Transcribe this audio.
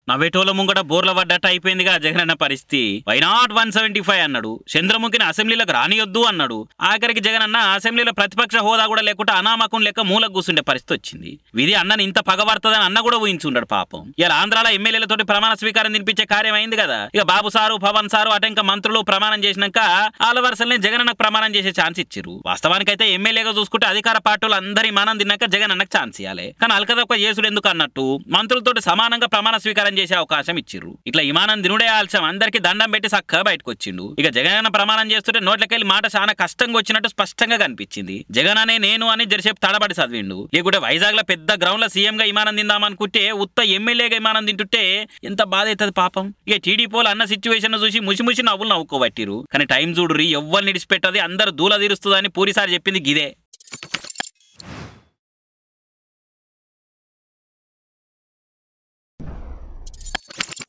నవ్వేటోల ముంగట బోర్ల పడ్డట్టు అయిపోయిందిగా జగనన్న పరిస్థితి. వైనాట్ 175 అన్నాడు. చంద్రముఖిని అసెంబ్లీలకు రానియొద్దు అన్నాడు. ఆఖరికి జగనన్న అసెంబ్లీలో ప్రతిపక్ష హోదా కూడా లేకుండా అనామకం లెక్క మూలకు కూర్చుండే పరిస్థితి వచ్చింది. విధి అన్నని ఇంత పగబడుతుందని అన్న కూడా ఊహించుండడు పాపం. ఇలా ఆంధ్రాలో ఎమ్మెల్యేలతోటి ప్రమాణ స్వీకారం తినిపించే కార్యం అయింది కదా. ఇక బాబు సారు పవన్ సారు అటెంక మంత్రులు ప్రమాణం చేసినాక ఆల వరుసలనే జగనన్నకు ప్రమాణం చేసే ఛాన్స్ ఇచ్చిర్రు. వాస్తవానికైతే ఎమ్మెల్యేగా చూసుకుంటే అధికార పార్టీలు అందరి మానం తిన్నాక జగనన్నకు ఛాన్స్ ఇవ్వాలి. కానీ అల్కదొక్క చేసుడు ఎందుకు అన్నట్టు మంత్రులతోటి సమానంగా ప్రమాణ స్వీకారం చేసే అవకాశం ఇచ్చిర్రు. ఇట్లా ఇమానం దినుడే ఆల్సం అందరికి దండం పెట్టి చక్కగా బయటకు వచ్చిండు. ఇక జగనన్న ప్రమాణం చేస్తుంటే నోట్లకెళ్ళి మాట చాలా కష్టంగా వచ్చినట్టు స్పష్టంగా కనిపించింది. జగన్ అనే నేను అని జరసేపు తడబడి చదివిండు. లేకుంటే వైజాగ్ లో పెద్ద గ్రౌండ్ లో సీఎం గా విమానం తిందామనుకుంటే ఉత్త ఎమ్మెల్యేగా విమానం తింటుంటే ఎంత బాధ అవుతుంది పాపం. ఇక టీడీపీలు అన్న సిచ్యువేషన్ చూసి ముసి నవ్వులు నవ్వుకోబట్టిరు. కానీ టైం చూడురి ఎవ్వరు నిడిచిపెట్టది అందరు దూల తీరుస్తుందని పూరిసారి చెప్పింది గిదే.